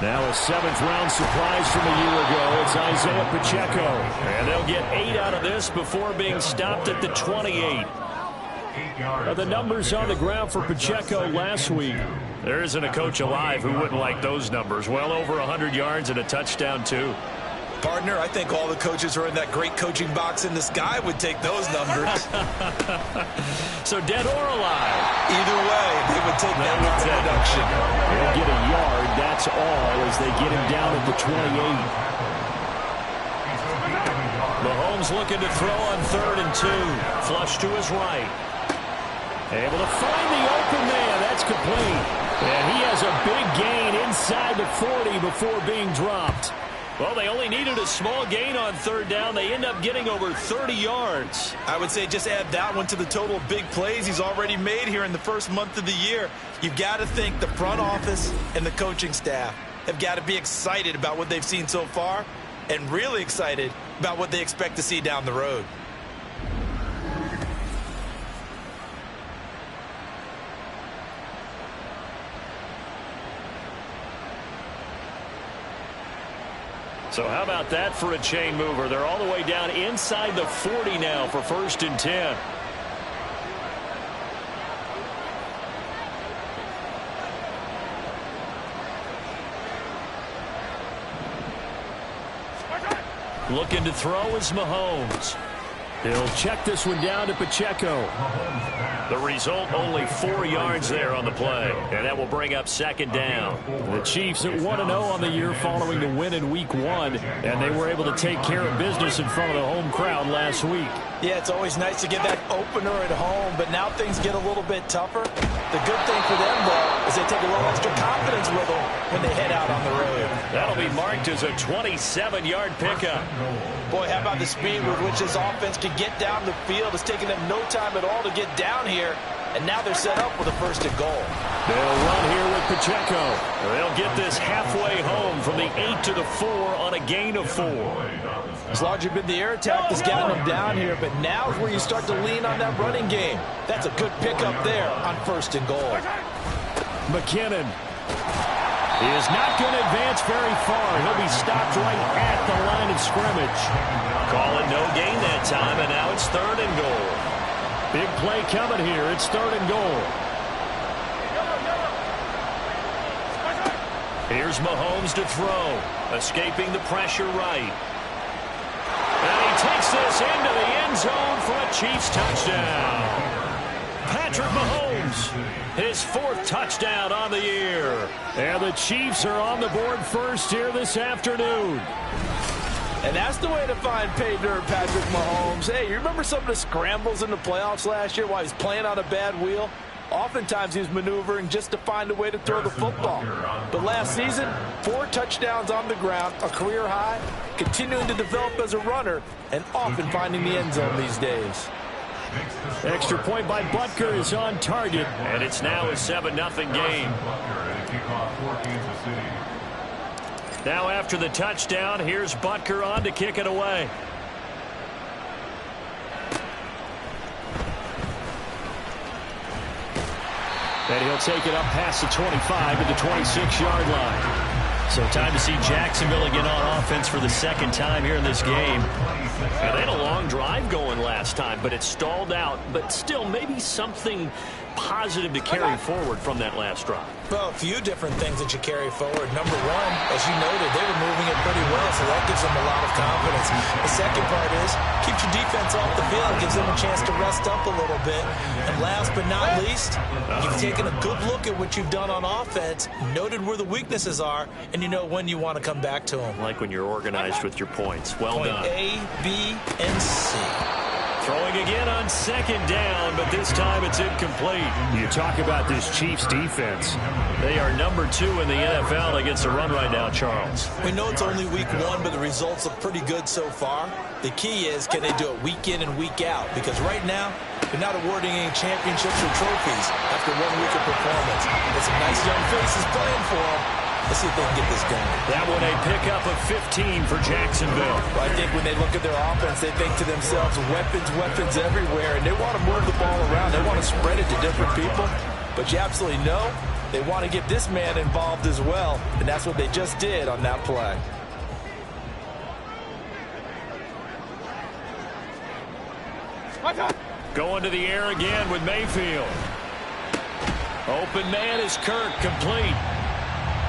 Now a 7th-round surprise from a year ago. It's Isaiah Pacheco. And they'll get 8 out of this before being stopped at the 28. Now the numbers on the ground for Pacheco last week. There isn't a coach alive who wouldn't like those numbers. Well over 100 yards and a touchdown, too. Partner, I think all the coaches who are in that great coaching box in the sky would take those numbers. So dead or alive? Either way, they would take that production. They'll get a yard, that's all, as they get him down at the 28. Mahomes looking to throw on 3rd and 2. Flush to his right. Able to find the open man. That's complete. And he has a big gain inside the 40 before being dropped. Well, they only needed a small gain on 3rd down. They end up getting over 30 yards. I would say just add that one to the total of big plays he's already made here in the first month of the year. You've got to think the front office and the coaching staff have got to be excited about what they've seen so far and really excited about what they expect to see down the road. So how about that for a chain mover? They're all the way down inside the 40 now for 1st and 10. Looking to throw is Mahomes. He'll check this one down to Pacheco. The result, only 4 yards there on the play. And that will bring up 2nd down. The Chiefs at 1-0 on the year following the win in Week 1. And they were able to take care of business in front of the home crowd last week. Yeah, it's always nice to get that opener at home, but now things get a little bit tougher. The good thing for them, though, is they take a little extra confidence with them when they head out on the road. That'll be marked as a 27-yard pickup. Boy, how about the speed with which this offense can get down the field? It's taking them no time at all to get down here, and now they're set up with a 1st and goal. They'll run here with Pacheco. They'll get this halfway home from the 8 to the 4 on a gain of 4. It's largely been the air attack that's gotten them down here, but now is where you start to lean on that running game. That's a good pickup there on 1st and goal. McKinnon. He is not going to advance very far. He'll be stopped right at the line of scrimmage. Call it no gain that time, and now it's 3rd and goal. Big play coming here. It's 3rd and goal. Here's Mahomes to throw. Escaping the pressure right. And he takes this into the end zone for a Chiefs touchdown. Patrick Mahomes, his 4th touchdown on the year. And the Chiefs are on the board first here this afternoon. And that's the way to find pay dirt, Patrick Mahomes. Hey, you remember some of the scrambles in the playoffs last year while he was playing on a bad wheel? Oftentimes he was maneuvering just to find a way to throw the football. But last season, 4 touchdowns on the ground, a career high, continuing to develop as a runner, and often finding the end zone these days. Extra point by Butker is on target. And it's now a 7-0 game. Now after the touchdown, here's Butker on to kick it away. And he'll take it up past the 25 to the 26-yard line. So time to see Jacksonville again on offense for the 2nd time here in this game. And they had a long drive going last time, but it stalled out. But still, maybe something positive to carry forward from that last drive. Well, a few different things that you carry forward. Number one, as you noted, they were moving it pretty well, so that gives them a lot of confidence. The second part is, keeps your defense off the field, gives them a chance to rest up a little bit. And last but not least, you've taken a good look at what you've done on offense, noted where the weaknesses are, and you know when you want to come back to them. Like when you're organized with your points. Well done. Point A, B, and C. Throwing again on 2nd down, but this time it's incomplete. You talk about this Chiefs defense. They are number 2 in the NFL against the run right now, Charles. We know it's only week 1, but the results look pretty good so far. The key is, can they do it week in and week out? Because right now, they're not awarding any championships or trophies after 1 week of performance. There's some nice young faces playing for them. Let's see if they can get this going. That one a pickup of 15 for Jacksonville. Well, I think when they look at their offense, they think to themselves, weapons everywhere, and they want to move the ball around. They want to spread it to different people. But you absolutely know They want to get this man involved as well, and that's what they just did on that play. Going to the air again with Mayfield. Open man is Kirk, complete.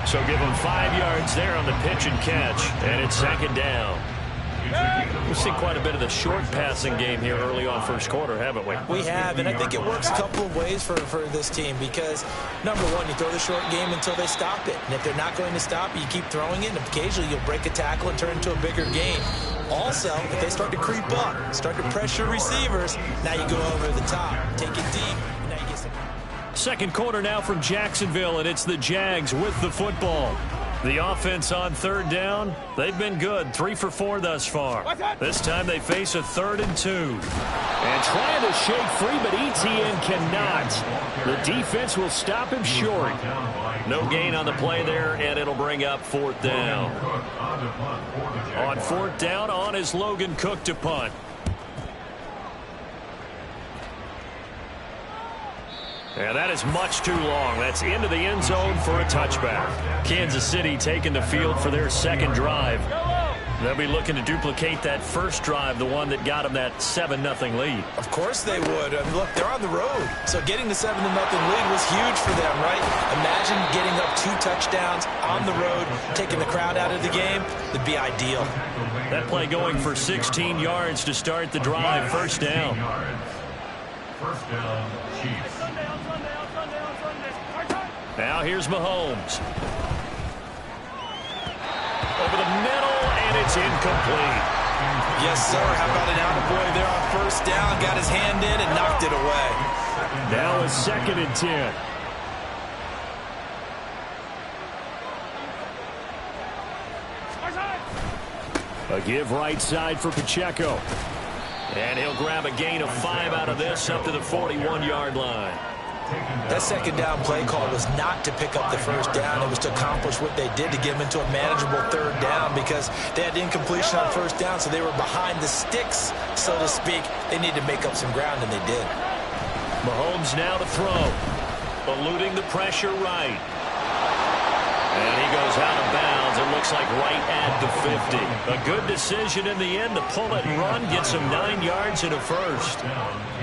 So give him 5 yards there on the pitch and catch, and it's second down. We've seen quite a bit of the short passing game here early on first quarter, haven't we? We have, and I think it works a couple of ways for this team because, number one, you throw the short game until they stop it. And if they're not going to stop it, you keep throwing it, and occasionally you'll break a tackle and turn it into a bigger game. Also, if they start to creep up, start to pressure receivers, now you go over the top, take it deep, and now you get some... Second quarter now from Jacksonville, and it's the Jags with the football. The offense on third down, they've been good, 3 for 4 thus far. This time they face a 3rd and 2. And trying to shake free, but Etienne cannot. The defense will stop him short. No gain on the play there, and it'll bring up 4th down. On 4th down, on is Logan Cook to punt. And that is much too long. That's into the end zone for a touchback. Kansas City taking the field for their second drive. They'll be looking to duplicate that first drive, the one that got them that 7-0 lead. Of course they would. I mean, look, they're on the road. So getting the 7-0 lead was huge for them, right? Imagine getting up 2 touchdowns on the road, taking the crowd out of the game. It'd be ideal. That play going for 16 yards to start the drive. First down. First down, Chiefs. Now here's Mahomes. Over the middle, and it's incomplete. Yes, sir. How about an attaboy there on first down? Got his hand in and knocked it away. Now a 2nd and 10. A give right side for Pacheco. And he'll grab a gain of 5 out of this up to the 41-yard line. That second down play call was not to pick up the first down. It was to accomplish what they did to get them into a manageable 3rd down because they had incompletion on first down, so they were behind the sticks, so to speak. They needed to make up some ground, and they did. Mahomes now to throw. Eluding the pressure right. And he goes out of bounds. It looks like right at the 50. A good decision in the end to pull it and run, get some 9 yards and a first.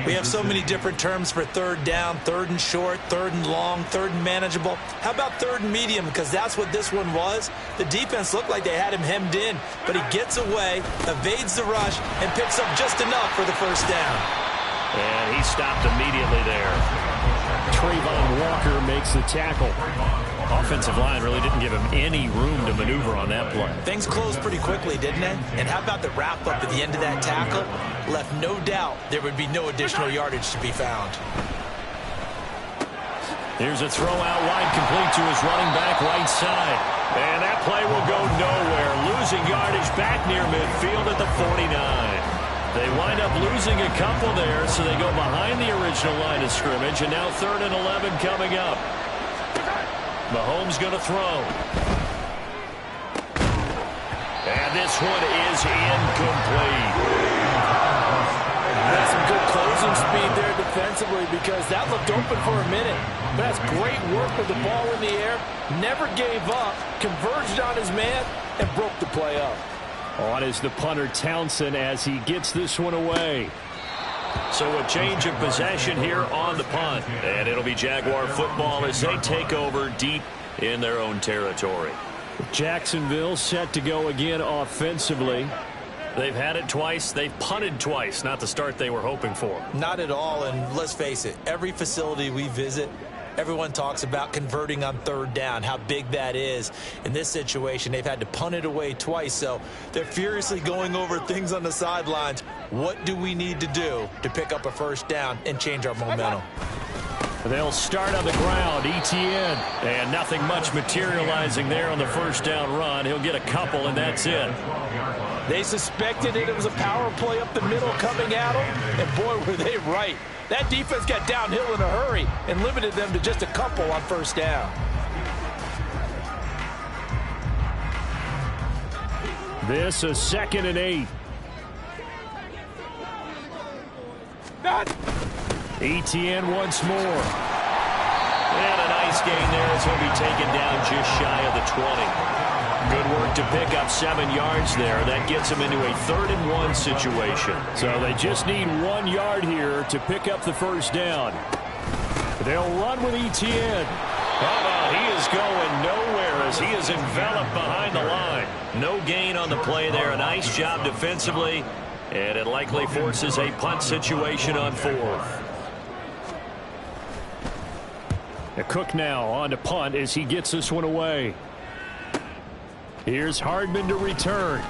We have so many different terms for 3rd down, 3rd and short, 3rd and long, 3rd and manageable. How about 3rd and medium? Because that's what this one was. The defense looked like they had him hemmed in, but he gets away, evades the rush, and picks up just enough for the first down. And he stopped immediately there. Trayvon Walker makes the tackle. Offensive line really didn't give him any room to maneuver on that play. Things closed pretty quickly, didn't they? And how about the wrap-up at the end of that tackle? Left no doubt there would be no additional yardage to be found. Here's a throw out wide, complete to his running back right side. And that play will go nowhere. Losing yardage back near midfield at the 49. They wind up losing a couple there, so they go behind the original line of scrimmage, and now 3rd and 11 coming up. Mahomes going to throw. And this one is incomplete. That's some good closing speed there defensively because that looked open for a minute. But that's great work with the ball in the air. Never gave up, converged on his man, and broke the play up. On is the punter Townsend as he gets this one away. So a change of possession here on the punt. And it'll be Jaguar football as they take over deep in their own territory. Jacksonville set to go again offensively. They've had it twice. They've punted twice. Not the start they were hoping for. Not at all, and let's face it, every facility we visit, everyone talks about converting on 3rd down, how big that is. In this situation, they've had to punt it away twice, so they're furiously going over things on the sidelines. What do we need to do to pick up a first down and change our momentum? They'll start on the ground. Etienne. And nothing much materializing there on the first down run. He'll get a couple, and that's it. They suspected it was a power play up the middle coming at them, and boy, were they right. That defense got downhill in a hurry and limited them to just a couple on first down. This a 2nd and 8. Etienne once more. And a nice gain there as he'll be taken down just shy of the 20. Good work to pick up 7 yards there. That gets him into a 3rd-and-1 situation. So they just need 1 yard here to pick up the first down. They'll run with Etienne. He is going nowhere as he is enveloped behind the line. No gain on the play there. A nice job defensively. And it likely forces a punt situation on 4th. Cook now on to punt as he gets this one away. Here's Hardman to return.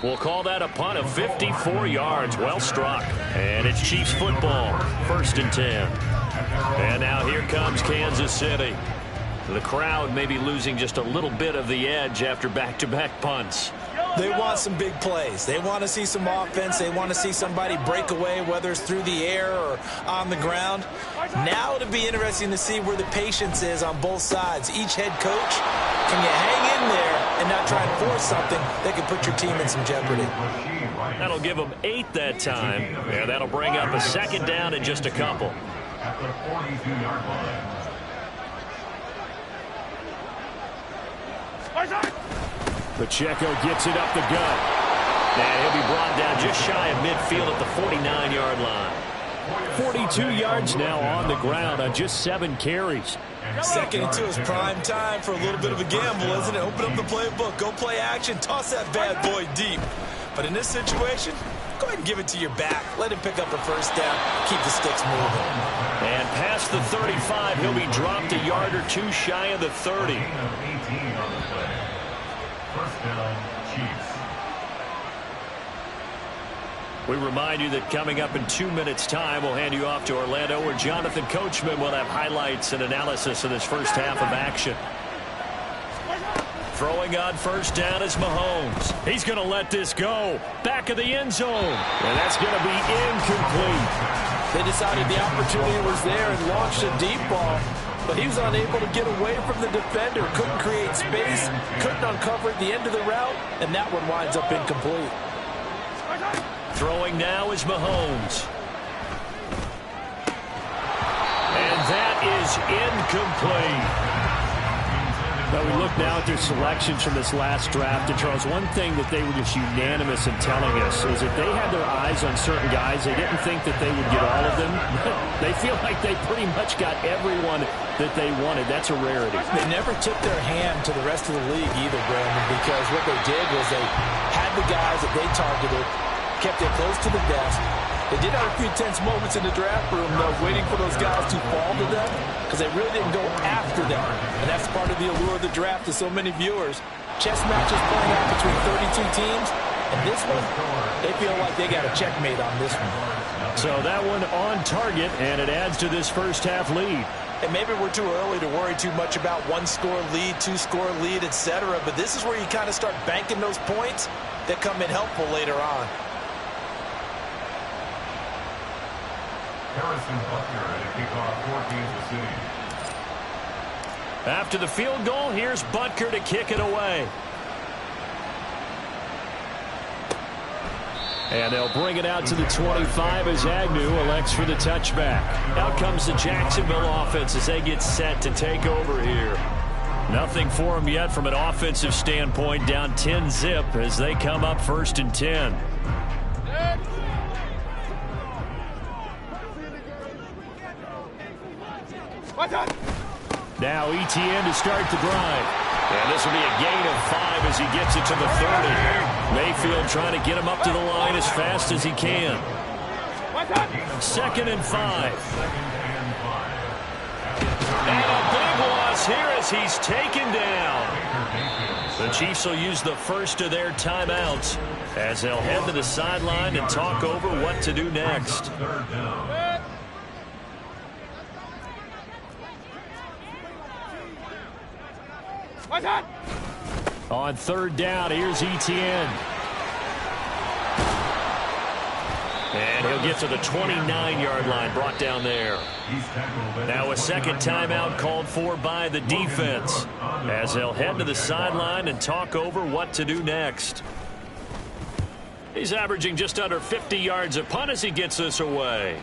We'll call that a punt of 54 yards. Well struck. And it's Chiefs football. 1st and 10. And now here comes Kansas City. The crowd may be losing just a little bit of the edge after back-to-back punts. They want some big plays. They want to see some offense. They want to see somebody break away, whether it's through the air or on the ground. Now it'll be interesting to see where the patience is on both sides. Each head coach, can you hang in there and not try and force something that could put your team in some jeopardy? That'll give them 8 that time. And that'll bring up a 2nd down and just a couple. At the 42-yard line. Pacheco gets it up the gut. And he'll be brought down just shy of midfield at the 49-yard line. 42 yards now on the ground on just 7 carries. 2nd and 2 is prime time for a little bit of a gamble, isn't it? Open up the playbook, go play action, toss that bad boy deep. But in this situation, go ahead and give it to your back. Let him pick up a first down. Keep the sticks moving. And past the 35, he'll be dropped a yard or 2 shy of the 30. 18 on the play. First down, Chiefs. We remind you that coming up in 2 minutes' time, we'll hand you off to Orlando, where Jonathan Coachman will have highlights and analysis of this first half of action. Throwing on first down is Mahomes. He's going to let this go. Back of the end zone. And that's going to be incomplete. They decided the opportunity was there and launched a deep ball, but he was unable to get away from the defender. Couldn't create space, couldn't uncover at the end of the route, and that one winds up incomplete. Throwing now is Mahomes. And that is incomplete. Now we look now at their selections from this last draft. And Charles, one thing that they were just unanimous in telling us is that they had their eyes on certain guys. They didn't think that they would get all of them. They feel like they pretty much got everyone that they wanted. That's a rarity. They never took their hand to the rest of the league either, Brandon, because what they did was they had the guys that they targeted, kept it close to the vest. They did have a few tense moments in the draft room, though, waiting for those guys to fall to them, because they really didn't go after them. And that's part of the allure of the draft to so many viewers. Chess matches playing out between 32 teams, and this one, they feel like they got a checkmate on this one. So that one on target, and it adds to this first half lead. And maybe we're too early to worry too much about 1-score lead, 2-score lead, etc. But this is where you kind of start banking those points that come in helpful later on. Harrison Butker at a kickoff for Kansas City. After the field goal, here's Butker to kick it away. And they'll bring it out to the 25 as Agnew elects for the touchback. Out comes the Jacksonville offense as they get set to take over here. Nothing for them yet from an offensive standpoint, down 10-zip as they come up 1st and 10. Now Etienne to start the drive. And this will be a gain of 5 as he gets it to the 30. Mayfield trying to get him up to the line as fast as he can. 2nd and 5. And a big loss here as he's taken down. The Chiefs will use the first of their timeouts as they'll head to the sideline and talk over what to do next. On 3rd down, here's Etienne. And he'll get to the 29-yard line, brought down there. Now a second timeout called for by the defense as they'll head to the sideline and talk over what to do next. He's averaging just under 50 yards a punt as he gets this away.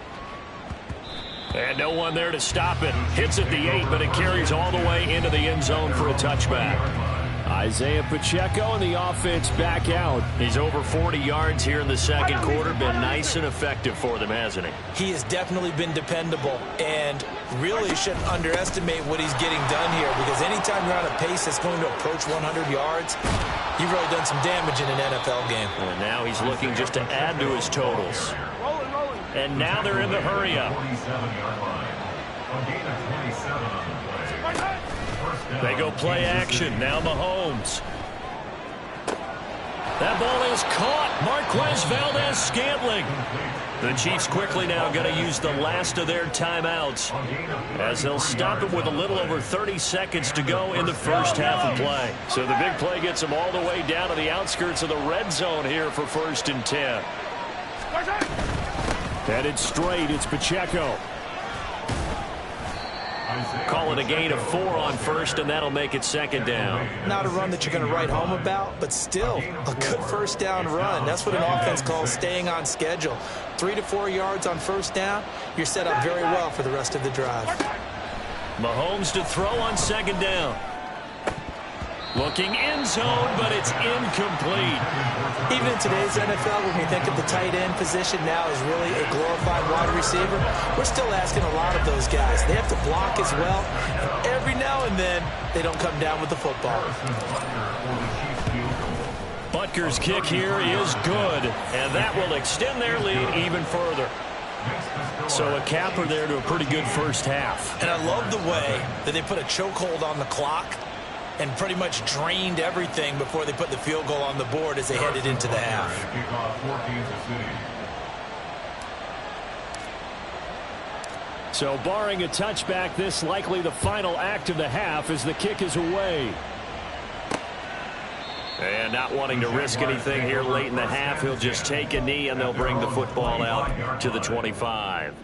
And no one there to stop it. Hits at the 8, but it carries all the way into the end zone for a touchback. Isaiah Pacheco and the offense back out. He's over 40 yards here in the second quarter. Been nice and effective for them, hasn't he? He has definitely been dependable, and really shouldn't underestimate what he's getting done here, because anytime you're on a pace that's going to approach 100 yards, you've really done some damage in an NFL game. And now he's looking just to add to his totals. And now they're in the hurry-up. They go play action. Now Mahomes. That ball is caught. Marquez Valdez-Scantling. The Chiefs quickly now going to use the last of their timeouts, as they'll stop it with a little over 30 seconds to go in the first half of play. So the big play gets them all the way down to the outskirts of the red zone here for 1st and 10. Headed straight, it's Pacheco. Call it a gain of 4 on first, and that'll make it 2nd down. Not a run that you're going to write home about, but still a good first down run. That's what an offense calls staying on schedule. 3 to 4 yards on first down, you're set up very well for the rest of the drive. Mahomes to throw on 2nd down. Looking end zone, but it's incomplete. Even in today's NFL, when we think of the tight end position now as really a glorified wide receiver, we're still asking a lot of those guys. They have to block as well, and every now and then they don't come down with the football. Butker's kick here is good, and that will extend their lead even further. So a capper there to a pretty good first half. And I love the way that they put a chokehold on the clock and pretty much drained everything before they put the field goal on the board as they headed into the half. So barring a touchback, this likely the final act of the half as the kick is away. And not wanting to risk anything here late in the half, he'll just take a knee and they'll bring the football out to the 25.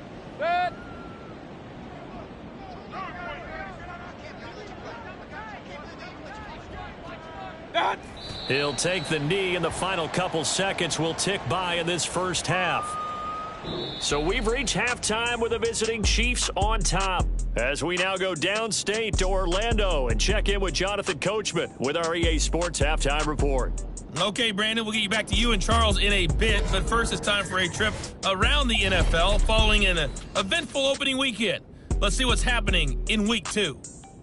He'll take the knee, and the final couple seconds will tick by in this first half. So we've reached halftime with the visiting Chiefs on top, as we now go downstate to Orlando and check in with Jonathan Coachman with our EA Sports Halftime Report. Okay, Brandon, we'll get you back to you and Charles in a bit, but first it's time for a trip around the NFL following an eventful opening weekend. Let's see what's happening in Week 2.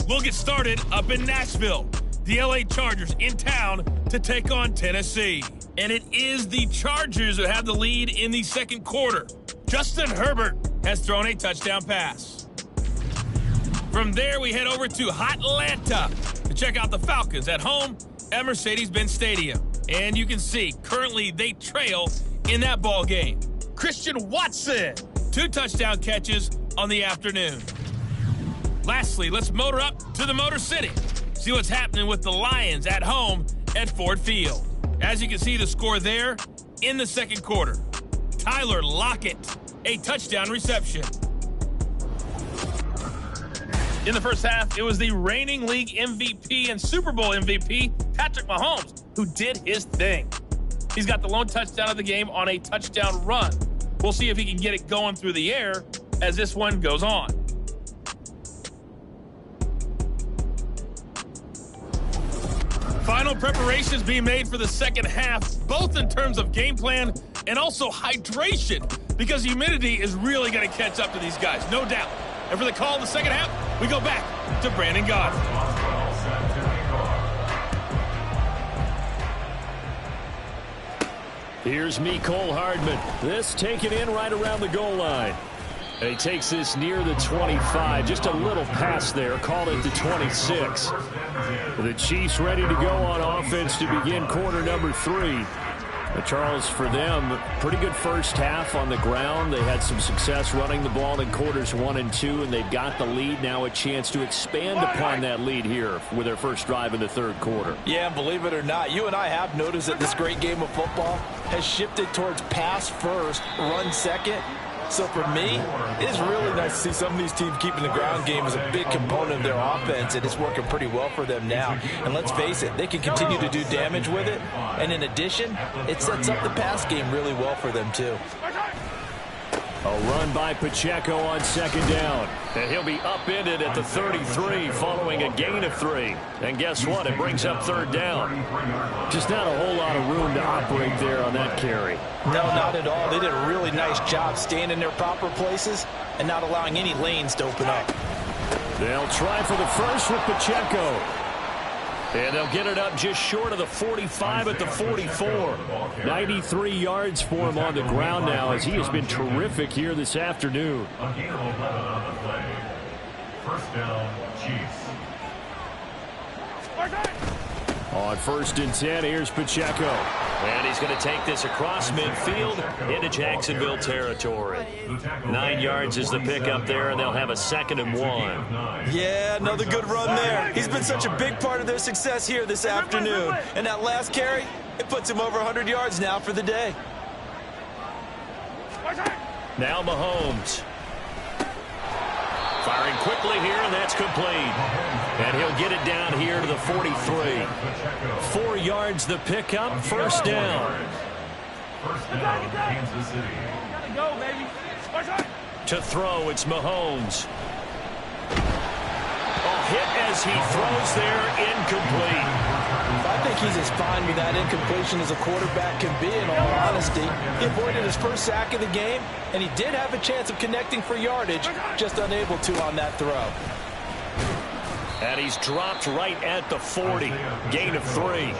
We'll get started up in Nashville. The LA Chargers in town to take on Tennessee. And it is the Chargers who have the lead in the second quarter. Justin Herbert has thrown a touchdown pass. From there, we head over to Atlanta to check out the Falcons at home at Mercedes-Benz Stadium. And you can see, currently they trail in that ball game. Christian Watson, 2 touchdown catches on the afternoon. Lastly, let's motor up to the Motor City. See what's happening with the Lions at home at Ford Field. As you can see, the score there in the second quarter. Tyler Lockett, a touchdown reception. In the first half, it was the reigning league MVP and Super Bowl MVP, Patrick Mahomes, who did his thing. He's got the lone touchdown of the game on a touchdown run. We'll see if he can get it going through the air as this one goes on. Final preparations being made for the second half, both in terms of game plan and also hydration, because humidity is really going to catch up to these guys, no doubt. And for the call in the second half, we go back to Brandon Godfrey. Here's Mecole Hardman. This taken in right around the goal line. And he takes this near the 25. Just a little pass there. Call it the 26. The Chiefs ready to go on offense to begin quarter number 3. Charles, for them, pretty good first half on the ground. They had some success running the ball in quarters 1 and 2, and they've got the lead. Now a chance to expand upon that lead here with their first drive in the third quarter. Yeah, and believe it or not, you and I have noticed that this great game of football has shifted towards pass first, run second. So for me, it is really nice to see some of these teams keeping the ground game as a big component of their offense, and it's working pretty well for them now. And let's face it, they can continue to do damage with it. And in addition, it sets up the pass game really well for them too. A run by Pacheco on second down. And he'll be upended at the 33 following a gain of 3. And guess what? It brings up third down. Just not a whole lot of room to operate there on that carry. No, not at all. They did a really nice job staying in their proper places and not allowing any lanes to open up. They'll try for the first with Pacheco. And they'll get it up just short of the 45 at the 44. 93 yards for him on the ground now as he has been terrific here this afternoon. A gain of 11 on the play. First down, Chiefs. On 1st and 10, here's Pacheco. And he's going to take this across midfield into Jacksonville territory. 9 yards is the pickup there, and they'll have a 2nd and 1. Yeah, another good run there. He's been such a big part of their success here this afternoon. And that last carry, it puts him over 100 yards now for the day. Now Mahomes. Firing quickly here, and that's complete. And he'll get it down here to the 43. 4 yards the pickup, first down. First down, Kansas City. Gotta go, baby. To throw, it's Mahomes. A hit as he throws there, incomplete. I think he's as fine with that incompletion as a quarterback can be, in all honesty. He avoided his first sack of the game, and he did have a chance of connecting for yardage, just unable to on that throw. And he's dropped right at the 40. Gain of 3.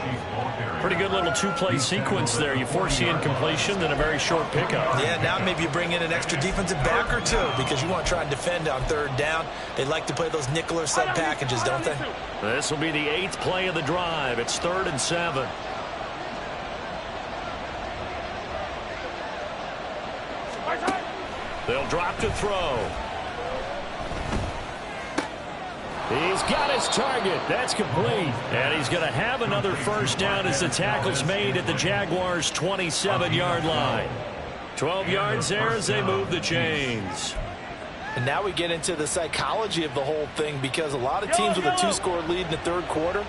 Pretty good little two-play sequence there. You force the incompletion, then a very short pickup. Yeah, now maybe you bring in an extra defensive back or two because you want to try and defend on third down. They like to play those nickel or sub packages, don't they? This will be the 8th play of the drive. It's 3rd and 7. They'll drop to throw. He's got his target. That's complete. And he's going to have another first down as the tackle's made at the Jaguars' 27-yard line. 12 yards there as they move the chains. And now we get into the psychology of the whole thing because a lot of teams with a 2-score lead in the third quarter,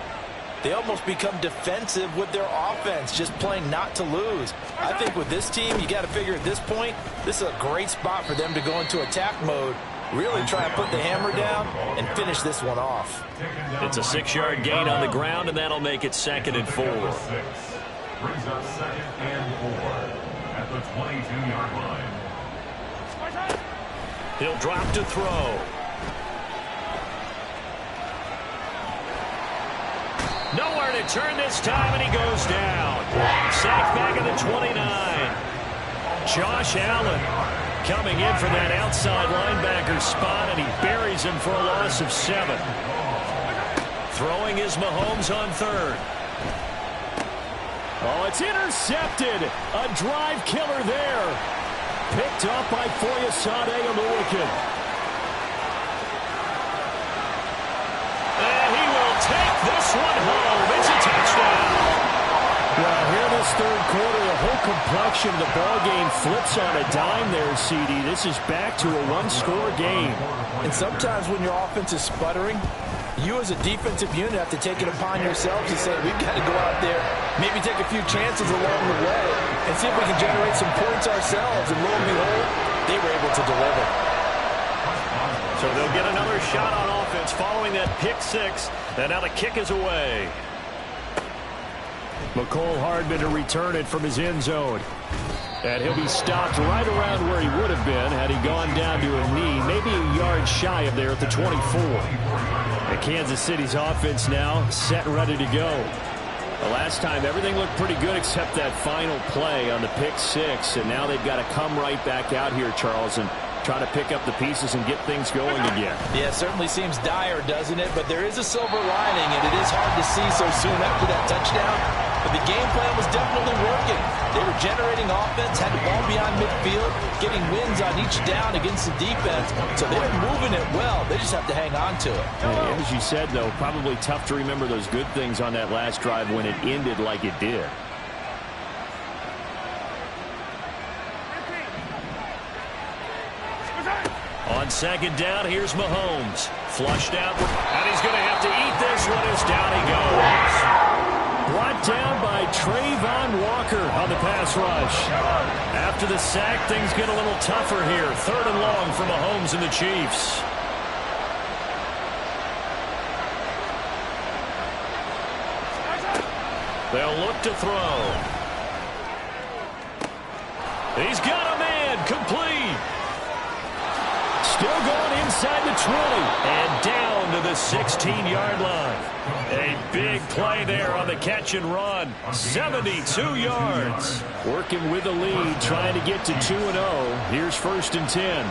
they almost become defensive with their offense, just playing not to lose. I think with this team, you got to figure at this point, this is a great spot for them to go into attack mode. Really try to put the hammer down and finish this one off. It's a 6-yard gain on the ground, and that'll make it 2nd and 4. Brings up 2nd and 4 at the 22-yard line. He'll drop to throw. Nowhere to turn this time, and he goes down. Sacked back at the 29. Josh Allen coming in from that outside linebacker spot, and he buries him for a loss of 7. Throwing is Mahomes on 3rd. Oh, it's intercepted. A drive killer there. Picked up by Foyesade Oluwakin. And he will take this one home. It's a touchdown. Well, here this third quarter, the whole complexion of the ball game flips on a dime there, CD. This is back to a one-score game. And sometimes when your offense is sputtering, you as a defensive unit have to take it upon yourselves to say, we've got to go out there, maybe take a few chances along the way and see if we can generate some points ourselves. And lo and behold, they were able to deliver. So they'll get another shot on offense following that pick 6. And now the kick is away. McCole Hardman to return it from his end zone. And he'll be stopped right around where he would have been had he gone down to a knee, maybe a yard shy of there at the 24. And Kansas City's offense now set and ready to go. The last time everything looked pretty good except that final play on the pick 6. And now they've got to come right back out here, Charles, and try to pick up the pieces and get things going again. Yeah, it certainly seems dire, doesn't it? But there is a silver lining, and it is hard to see so soon after that touchdown. But the game plan was definitely working. They were generating offense, had the ball beyond midfield, getting wins on each down against the defense. So they were moving it well. They just have to hang on to it. As you said, though, probably tough to remember those good things on that last drive when it ended like it did. On 2nd down, here's Mahomes. Flushed out, and he's going to have to eat this one as down he goes. Brought down by Trayvon Walker on the pass rush. After the sack, things get a little tougher here. 3rd and long for Mahomes and the Chiefs. They'll look to throw. He's got a man, complete. Still going inside the 20. And down to the 16-yard line. A big play there on the catch and run. 72 yards. Working with the lead, trying to get to 2-0. Here's 1st and 10.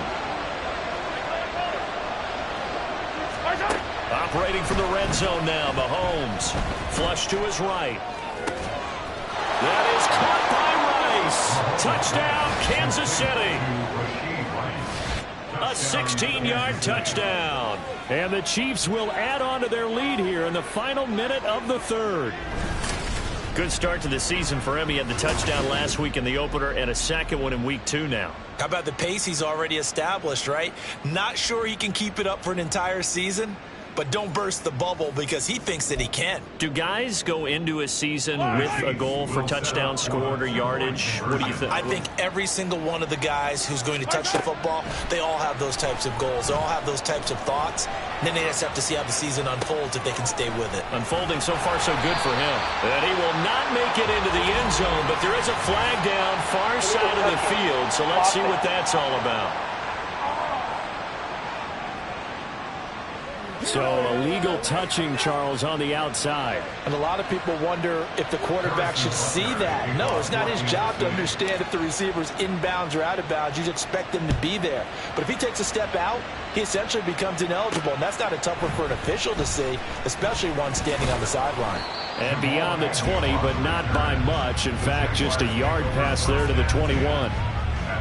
Operating from the red zone now, Mahomes. Flush to his right. That is caught by Rice. Touchdown, Kansas City. A 16-yard touchdown. And the Chiefs will add on to their lead here in the final minute of the 3rd. Good start to the season for him. He had the touchdown last week in the opener and a 2nd one in week 2 now. How about the pace he's already established, right? Not sure he can keep it up for an entire season, but don't burst the bubble because he thinks that he can. Do guys go into a season with a goal for touchdown scored or yardage? What do you think? I think every single one of the guys who's going to touch the football, they all have those types of goals. They all have those types of thoughts. And then they just have to see how the season unfolds if they can stay with it. Unfolding so far so good for him. And he will not make it into the end zone, but there is a flag down far side of the field, so let's see what that's all about. So illegal touching, Charles, on the outside. And a lot of people wonder if the quarterback should see that. No, it's not his job to understand if the receiver's inbounds or out of bounds. You expect him to be there. But if he takes a step out, he essentially becomes ineligible. And that's not a tough one for an official to see, especially one standing on the sideline. And beyond the 20, but not by much. In fact, just a yard pass there to the 21.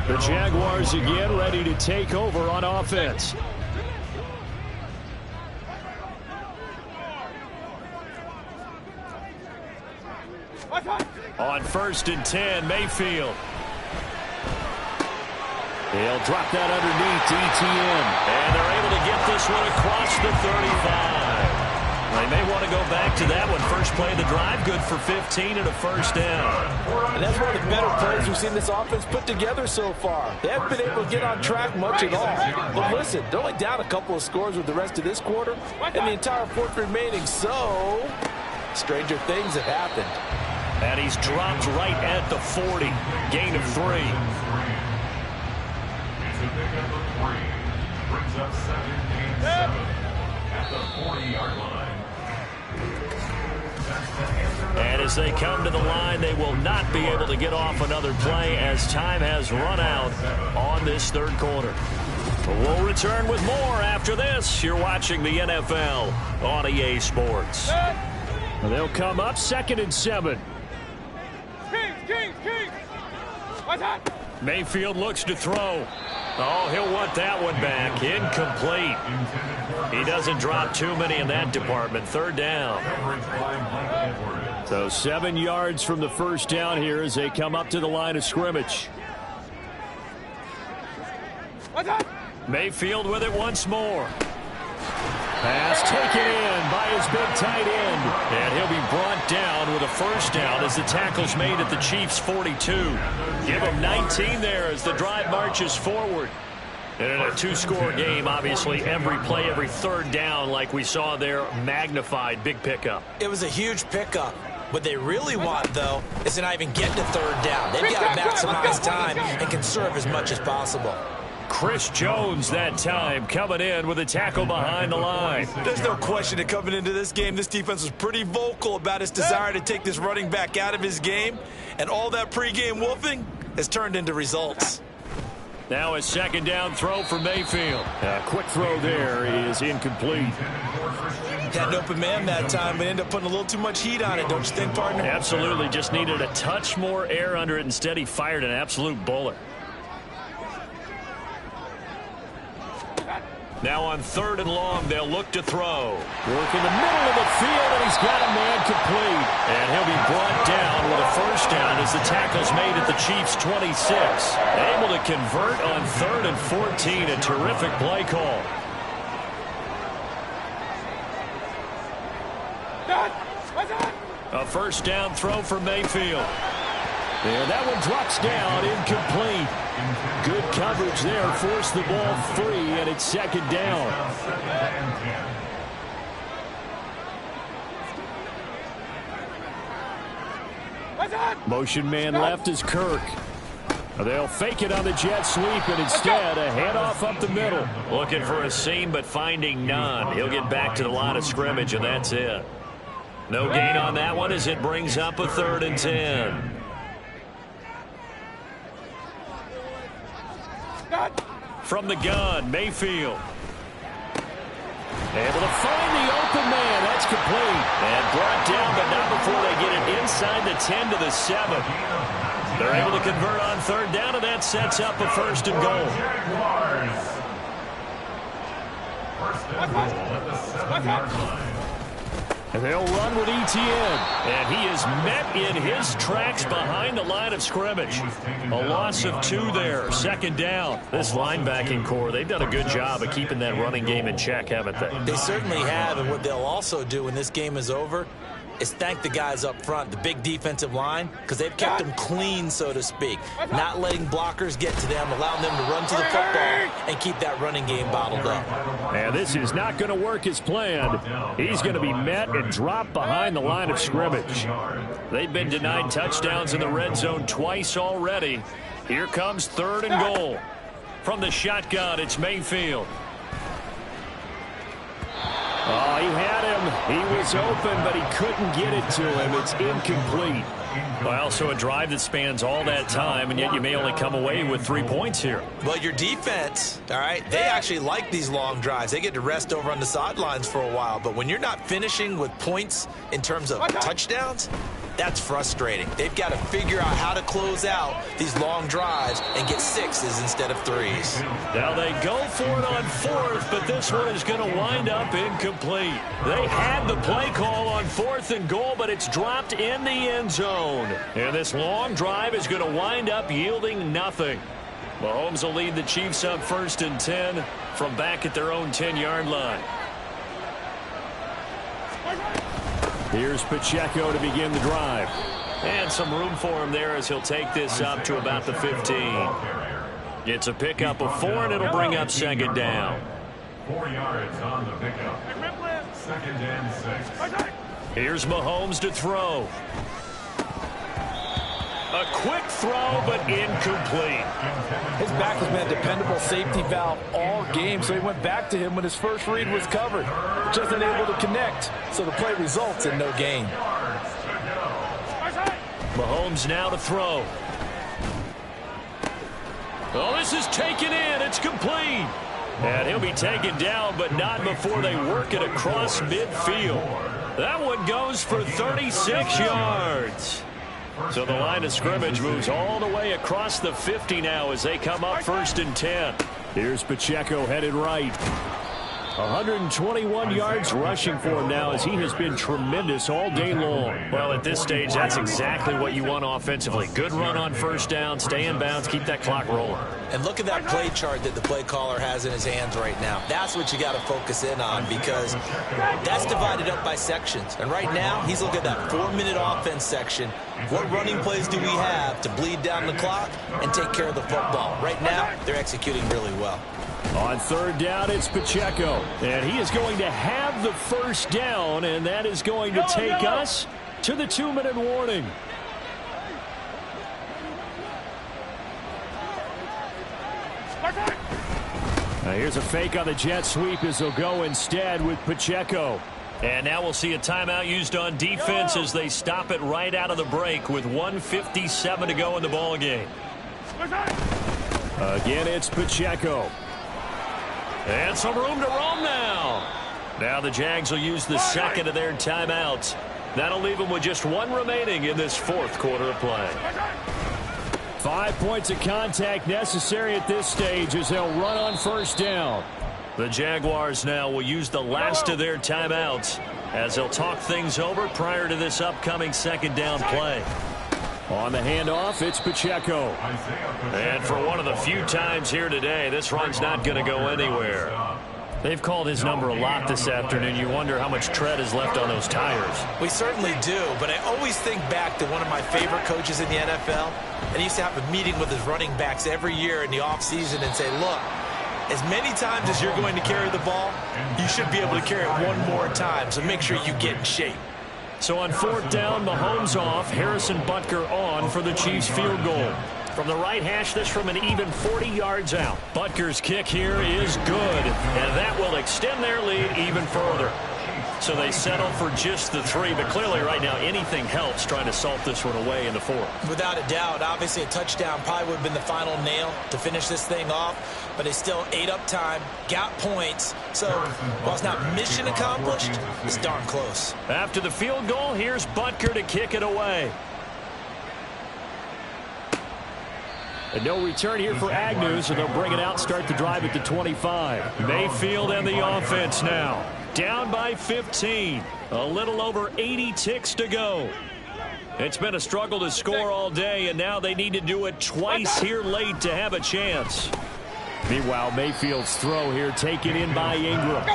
The Jaguars again ready to take over on offense. On 1st and 10, Mayfield. They'll drop that underneath to ETN. And they're able to get this one across the 35. They may want to go back to that one. First play of the drive, good for 15 and a 1st down. And that's one of the better plays we've seen this offense put together so far. They haven't been able to get on track much at all. But listen, they're only down a couple of scores with the rest of this quarter and the entire 4th remaining. So, stranger things have happened. And he's dropped right at the 40. Gain of 3. It's a pickup of 3. Brings up 2nd and 7 at the 40-yard line. And as they come to the line, they will not be able to get off another play as time has run out on this 3rd quarter. We'll return with more after this. You're watching the NFL on EA Sports. They'll come up 2nd and 7. Mayfield looks to throw. Oh, he'll want that one back. Incomplete. He doesn't drop too many in that department. 3rd down. So 7 yards from the 1st down here as they come up to the line of scrimmage. Mayfield with it once more. Pass taken in by his big tight end. And he'll be brought down with a 1st down as the tackle's made at the Chiefs' 42. Give him 19 there as the drive marches forward. And in a 2-score game, obviously, every play, every 3rd down, like we saw there, magnified. Big pickup. It was a huge pickup. What they really want, though, is to not even get to 3rd down. They've got to maximize time and conserve as much as possible. Chris Jones that time coming in with a tackle behind the line. There's no question that coming into this game, this defense was pretty vocal about its desire to take this running back out of his game. And all that pregame wolfing has turned into results. Now a 2nd down throw for Mayfield. A quick throw there is incomplete. Had an open man that time, but ended up putting a little too much heat on it, don't you think, partner? Absolutely. Just needed a touch more air under it. Instead, he fired an absolute bullet. Now on 3rd and long, they'll look to throw. Work in the middle of the field, and he's got a man complete. And he'll be brought down with a 1st down as the tackle's made at the Chiefs' 26. Able to convert on 3rd and 14. A terrific play call. A A first down throw for Mayfield. And that one drops down, incomplete. Good coverage there, forced the ball free, and it's second down. Motion man left is Kirk. They'll fake it on the jet sweep, and instead a handoff up the middle. Looking for a seam, but finding none. He'll get back to the line of scrimmage, and that's it. No gain on that one as it brings up a 3rd and 10. From the gun, Mayfield. Able to find the open man. That's complete. And brought down, but not before they get it inside the 10 to the 7. They're able to convert on 3rd down, and that sets up a 1st and goal. Jaguars. 1st and goal at the 7-yard line. And they'll run with ETN. And he is met in his tracks behind the line of scrimmage. A loss of 2 there. 2nd down. This linebacking core, they've done a good job of keeping that running game in check, haven't they? They certainly have, and what they'll also do when this game is over is thank the guys up front, the big defensive line, because they've kept them clean, so to speak. Not letting blockers get to them, allowing them to run to the football and keep that running game bottled up. And this is not going to work as planned. He's going to be met and dropped behind the line of scrimmage. They've been denied touchdowns in the red zone twice already. Here comes 3rd and goal. From the shotgun, it's Mayfield. Oh, he had him. He was open, but he couldn't get it to him. It's incomplete. Well, so a drive that spans all that time, and yet you may only come away with 3 points here. Well, your defense, all right, they actually like these long drives. They get to rest over on the sidelines for a while. But when you're not finishing with points in terms of touchdowns, that's frustrating. They've got to figure out how to close out these long drives and get 6s instead of 3s. Now they go for it on 4th, but this one is going to wind up incomplete. They had the play call on 4th and goal, but it's dropped in the end zone. And this long drive is going to wind up yielding nothing. Mahomes will lead the Chiefs up 1st and 10 from back at their own 10-yard line. Here's Pacheco to begin the drive. And some room for him there as he'll take this up to about the 15. It's a pickup of 4, and it'll bring up 2nd down. 4 yards on the pickup. 2nd and 6. Here's Mahomes to throw. A quick throw, but incomplete. His back has been a dependable safety valve all game, so he went back to him when his first read was covered. Just unable to connect, so the play results in no gain. Mahomes now to throw. Oh, this is taken in. It's complete. And he'll be taken down, but not before they work it across midfield. That one goes for 36 yards. So the line of scrimmage moves all the way across the 50 now as they come up 1st and 10. Here's Pacheco headed right. 121 yards rushing for him now as he has been tremendous all day long. Well, at this stage, that's exactly what you want offensively. Good run on 1st down, stay in bounds, keep that clock rolling. And look at that play chart that the play caller has in his hands right now. That's what you got to focus in on because that's divided up by sections. And right now, he's looking at that 4-minute offense section. What running plays do we have to bleed down the clock and take care of the football? Right now, they're executing really well. On 3rd down, it's Pacheco. And he is going to have the 1st down, and that is going to take us to the 2-minute warning. Now here's a fake on the jet sweep as they'll go instead with Pacheco. And now we'll see a timeout used on defense as they stop it right out of the break with 1:57 to go in the ball game. Again, it's Pacheco. And some room to roam now. Now the Jags will use the second of their timeouts. That'll leave them with just 1 remaining in this 4th quarter of play. 5 points of contact necessary at this stage as they'll run on 1st down. The Jaguars now will use the last of their timeouts as they'll talk things over prior to this upcoming 2nd down play. On the handoff, it's Pacheco. And for one of the few times here today, this run's not going to go anywhere. They've called his number a lot this afternoon. You wonder how much tread is left on those tires. We certainly do, but I always think back to one of my favorite coaches in the NFL, and he used to have a meeting with his running backs every year in the offseason and say, look, as many times as you're going to carry the ball, you should be able to carry it one more time, so make sure you get in shape. So on 4th down, Mahomes off, Harrison Butker on for the Chiefs field goal. From the right hash, this from an even 40 yards out. Butker's kick here is good, and that will extend their lead even further. So they settle for just the 3, but clearly right now anything helps trying to salt this one away in the 4th. Without a doubt, obviously a touchdown probably would have been the final nail to finish this thing off, but they still ate up time, got points, so while it's not mission accomplished, it's darn close. After the field goal, here's Butker to kick it away. And no return here for Agnew, so they'll bring it out, start the drive at the 25. Mayfield and the offense now. Down by 15. A little over 80 ticks to go. It's been a struggle to score all day, and now they need to do it twice here late to have a chance. Meanwhile, Mayfield's throw here taken in by Ingram.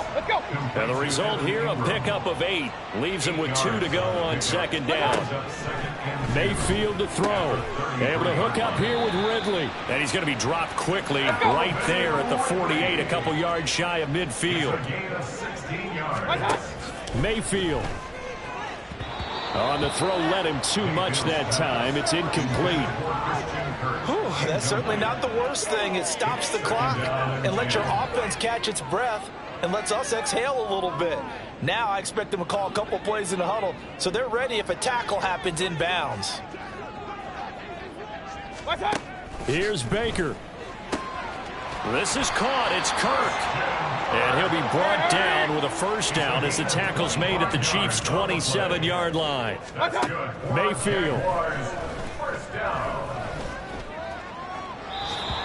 And the result here, a pickup of 8. Leaves him with 2 to go on 2nd down. Mayfield to throw. Able to hook up here with Ridley. And he's going to be dropped quickly right there at the 48, a couple yards shy of midfield. Mayfield. On the throw, led him too much that time. It's incomplete. Whew, that's certainly not the worst thing. It stops the clock and lets your offense catch its breath and lets us exhale a little bit. Now I expect them to call a couple plays in the huddle, so they're ready if a tackle happens inbounds. Here's Baker. This is caught. It's Kirk. And he'll be brought down with a first down as the tackle's made at the Chiefs' 27-yard line. Mayfield.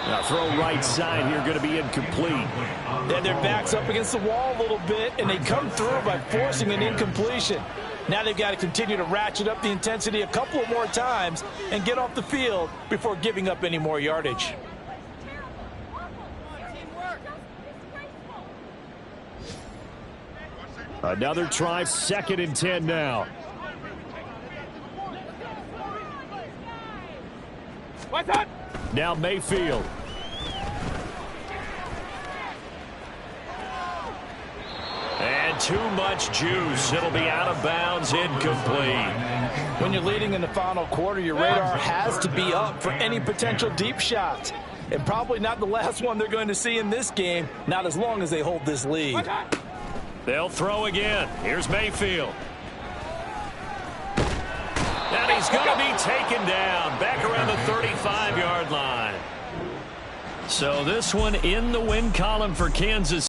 Now throw right side here, going to be incomplete. Then their back's up against the wall a little bit, and they come through by forcing an incompletion. Now they've got to continue to ratchet up the intensity a couple of more times and get off the field before giving up any more yardage. Another try, 2nd and 10 now. Now Mayfield. And too much juice. It'll be out of bounds, incomplete. When you're leading in the final quarter, your radar has to be up for any potential deep shots. And probably not the last one they're going to see in this game, not as long as they hold this lead. They'll throw again. Here's Mayfield. And he's going to be taken down back around the 35-yard line. So this one in the win column for Kansas